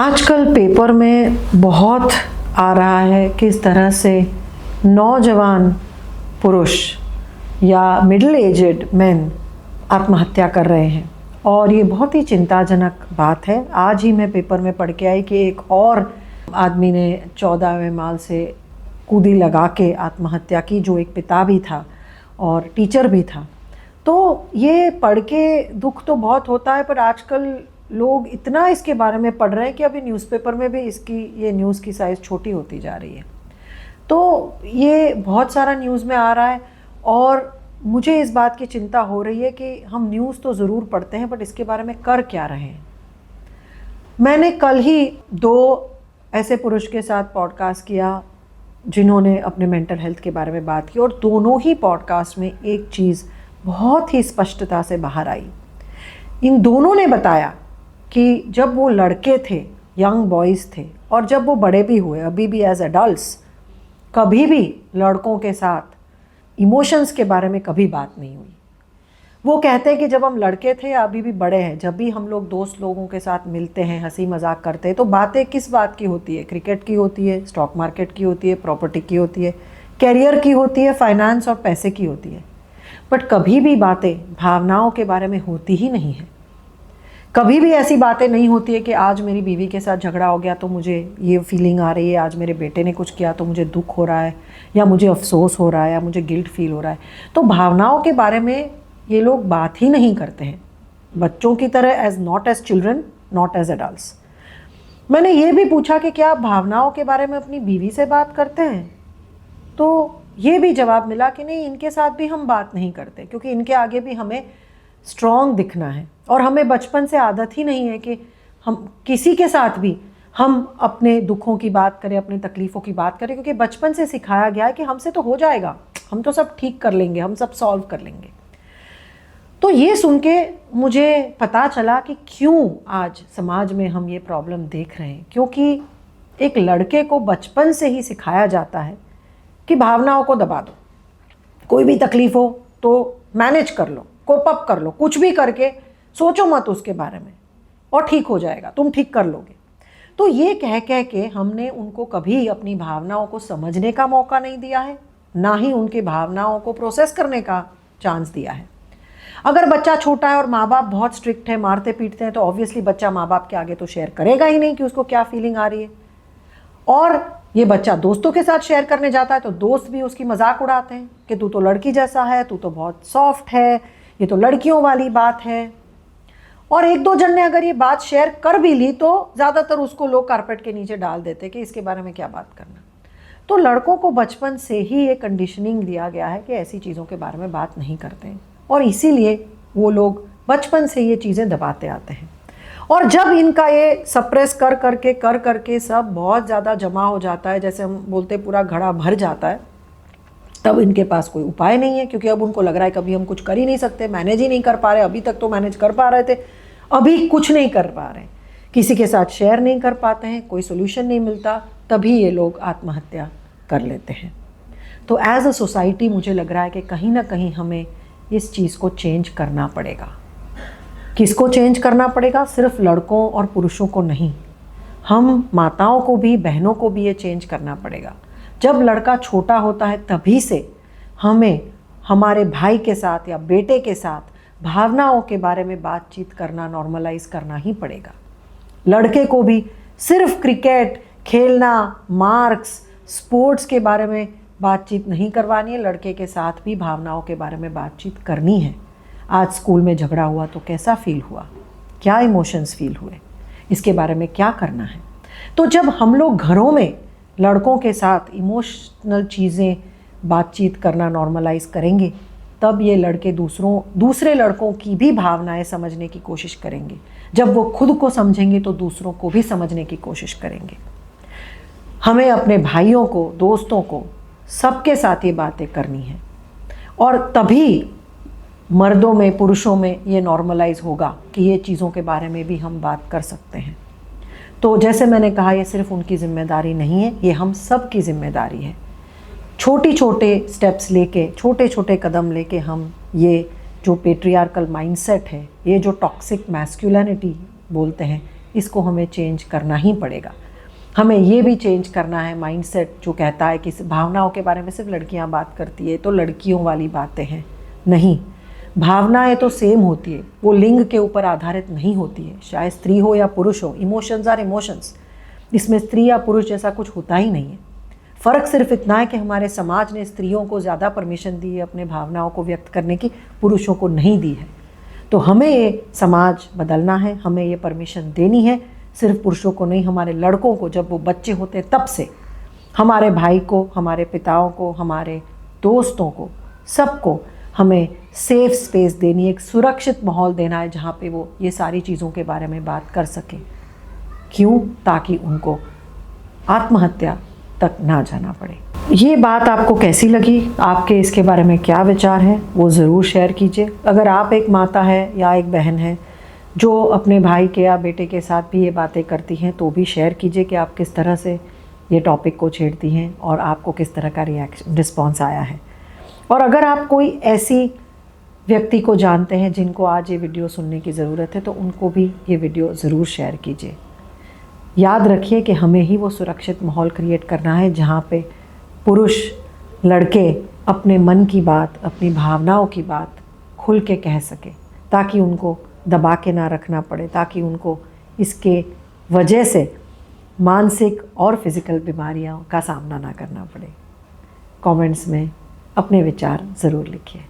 आजकल पेपर में बहुत आ रहा है किस तरह से नौजवान पुरुष या मिडिल एजेड मेन आत्महत्या कर रहे हैं और ये बहुत ही चिंताजनक बात है। आज ही मैं पेपर में पढ़ के आई कि एक और आदमी ने 14वें माल से कूदी लगा के आत्महत्या की, जो एक पिता भी था और टीचर भी था। तो ये पढ़ के दुख तो बहुत होता है, पर आजकल लोग इतना इसके बारे में पढ़ रहे हैं कि अभी न्यूज़पेपर में भी ये न्यूज़ की साइज़ छोटी होती जा रही है। तो ये बहुत सारा न्यूज़ में आ रहा है और मुझे इस बात की चिंता हो रही है कि हम न्यूज़ तो ज़रूर पढ़ते हैं, बट इसके बारे में कर क्या रहे हैं। मैंने कल ही 2 ऐसे पुरुष के साथ पॉडकास्ट किया जिन्होंने अपने मेंटल हेल्थ के बारे में बात की, और दोनों ही पॉडकास्ट में एक चीज़ बहुत ही स्पष्टता से बाहर आई। इन दोनों ने बताया कि जब वो लड़के थे, यंग बॉयज़ थे, और जब वो बड़े भी हुए, अभी भी एज एडल्ट्स, कभी भी लड़कों के साथ इमोशंस के बारे में कभी बात नहीं हुई। वो कहते हैं कि जब हम लड़के थे या अभी भी बड़े हैं, जब भी हम लोग दोस्त लोगों के साथ मिलते हैं, हंसी मजाक करते हैं, तो बातें किस बात की होती है? क्रिकेट की होती है, स्टॉक मार्केट की होती है, प्रॉपर्टी की होती है, कैरियर की होती है, फाइनेंस और पैसे की होती है। बट कभी भी बातें भावनाओं के बारे में होती ही नहीं है। कभी भी ऐसी बातें नहीं होती है कि आज मेरी बीवी के साथ झगड़ा हो गया तो मुझे ये फीलिंग आ रही है, आज मेरे बेटे ने कुछ किया तो मुझे दुख हो रहा है, या मुझे अफसोस हो रहा है, या मुझे गिल्ट फील हो रहा है। तो भावनाओं के बारे में ये लोग बात ही नहीं करते हैं, बच्चों की तरह, not as children, not as adults. मैंने ये भी पूछा कि क्या आप भावनाओं के बारे में अपनी बीवी से बात करते हैं? तो ये भी जवाब मिला कि नहीं, इनके साथ भी हम बात नहीं करते, क्योंकि इनके आगे भी हमें स्ट्रॉन्ग दिखना है। और हमें बचपन से आदत ही नहीं है कि हम किसी के साथ भी हम अपने दुखों की बात करें, अपनी तकलीफ़ों की बात करें, क्योंकि बचपन से सिखाया गया है कि हमसे तो हो जाएगा, हम तो सब ठीक कर लेंगे, हम सब सॉल्व कर लेंगे। तो ये सुन के मुझे पता चला कि क्यों आज समाज में हम ये प्रॉब्लम देख रहे हैं। क्योंकि एक लड़के को बचपन से ही सिखाया जाता है कि भावनाओं को दबा दो, कोई भी तकलीफ़ हो तो मैनेज कर लो, कोप अप कर लो, कुछ भी करके सोचो मत उसके बारे में, और ठीक हो जाएगा, तुम ठीक कर लोगे। तो ये कह कह के हमने उनको कभी अपनी भावनाओं को समझने का मौका नहीं दिया है, ना ही उनकी भावनाओं को प्रोसेस करने का चांस दिया है। अगर बच्चा छोटा है और माँ बाप बहुत स्ट्रिक्ट है, मारते पीटते हैं, तो ऑब्वियसली बच्चा माँ बाप के आगे तो शेयर करेगा ही नहीं कि उसको क्या फीलिंग आ रही है। और ये बच्चा दोस्तों के साथ शेयर करने जाता है तो दोस्त भी उसकी मजाक उड़ाते हैं कि तू तो लड़की जैसा है, तू तो बहुत सॉफ्ट है, ये तो लड़कियों वाली बात है। और 1-2 जन ने अगर ये बात शेयर कर भी ली तो ज़्यादातर उसको लोग कारपेट के नीचे डाल देते कि इसके बारे में क्या बात करना। तो लड़कों को बचपन से ही ये कंडीशनिंग दिया गया है कि ऐसी चीज़ों के बारे में बात नहीं करते हैं, और इसीलिए वो लोग बचपन से ये चीज़ें दबाते आते हैं। और जब इनका ये सप्रेस कर करके सब बहुत ज़्यादा जमा हो जाता है, जैसे हम बोलते पूरा घड़ा भर जाता है, तब इनके पास कोई उपाय नहीं है। क्योंकि अब उनको लग रहा है कभी हम कुछ कर ही नहीं सकते, मैनेज ही नहीं कर पा रहे। अभी तक तो मैनेज कर पा रहे थे, अभी कुछ नहीं कर पा रहे, किसी के साथ शेयर नहीं कर पाते हैं, कोई सोल्यूशन नहीं मिलता, तभी ये लोग आत्महत्या कर लेते हैं। तो एज अ सोसाइटी मुझे लग रहा है कि कहीं ना कहीं हमें इस चीज़ को चेंज करना पड़ेगा। किसको चेंज करना पड़ेगा? सिर्फ लड़कों और पुरुषों को नहीं, हम माताओं को भी, बहनों को भी ये चेंज करना पड़ेगा। जब लड़का छोटा होता है तभी से हमें हमारे भाई के साथ या बेटे के साथ भावनाओं के बारे में बातचीत करना, नॉर्मलाइज करना ही पड़ेगा। लड़के को भी सिर्फ क्रिकेट खेलना, मार्क्स, स्पोर्ट्स के बारे में बातचीत नहीं करवानी है, लड़के के साथ भी भावनाओं के बारे में बातचीत करनी है। आज स्कूल में झगड़ा हुआ तो कैसा फील हुआ, क्या इमोशंस फील हुए, इसके बारे में क्या करना है। तो जब हम लोग घरों में लड़कों के साथ इमोशनल चीज़ें बातचीत करना नॉर्मलाइज करेंगे, तब ये लड़के दूसरे लड़कों की भी भावनाएं समझने की कोशिश करेंगे। जब वो खुद को समझेंगे तो दूसरों को भी समझने की कोशिश करेंगे। हमें अपने भाइयों को, दोस्तों को, सबके साथ ये बातें करनी है, और तभी मर्दों में, पुरुषों में ये नॉर्मलाइज होगा कि ये चीज़ों के बारे में भी हम बात कर सकते हैं। तो जैसे मैंने कहा, ये सिर्फ उनकी जिम्मेदारी नहीं है, ये हम सब की जिम्मेदारी है। छोटे छोटे स्टेप्स लेके, छोटे छोटे कदम लेके हम ये जो पेट्रियार्कल माइंडसेट है, ये जो टॉक्सिक मैस्कुलिनिटी बोलते हैं, इसको हमें चेंज करना ही पड़ेगा। हमें ये भी चेंज करना है माइंडसेट जो कहता है कि भावनाओं के बारे में सिर्फ लड़कियां बात करती है तो लड़कियों वाली बातें हैं। नहीं, भावनाएं तो सेम होती है, वो लिंग के ऊपर आधारित नहीं होती है, चाहे स्त्री हो या पुरुष हो। इमोशंस आर इमोशंस, इसमें स्त्री या पुरुष जैसा कुछ होता ही नहीं है। फ़र्क सिर्फ इतना है कि हमारे समाज ने स्त्रियों को ज़्यादा परमिशन दी है अपने भावनाओं को व्यक्त करने की, पुरुषों को नहीं दी है। तो हमें ये समाज बदलना है, हमें ये परमिशन देनी है, सिर्फ पुरुषों को नहीं, हमारे लड़कों को जब वो बच्चे होते हैं तब से, हमारे भाई को, हमारे पिताओं को, हमारे दोस्तों को, सबको हमें सेफ स्पेस देनी है, एक सुरक्षित माहौल देना है जहाँ पे वो ये सारी चीज़ों के बारे में बात कर सकें। क्यों? ताकि उनको आत्महत्या तक ना जाना पड़े। ये बात आपको कैसी लगी? आपके इसके बारे में क्या विचार हैं? वो ज़रूर शेयर कीजिए। अगर आप एक माता है या एक बहन है जो अपने भाई के या बेटे के साथ भी ये बातें करती हैं तो भी शेयर कीजिए कि आप किस तरह से ये टॉपिक को छेड़ती हैं और आपको किस तरह का रिस्पॉन्स आया है। और अगर आप कोई ऐसी व्यक्ति को जानते हैं जिनको आज ये वीडियो सुनने की ज़रूरत है तो उनको भी ये वीडियो ज़रूर शेयर कीजिए। याद रखिए कि हमें ही वो सुरक्षित माहौल क्रिएट करना है जहाँ पे पुरुष लड़के अपने मन की बात, अपनी भावनाओं की बात खुल के कह सके, ताकि उनको दबा के ना रखना पड़े, ताकि उनको इसके वजह से मानसिक और फिज़िकल बीमारियों का सामना ना करना पड़े। कमेंट्स में अपने विचार ज़रूर लिखिए।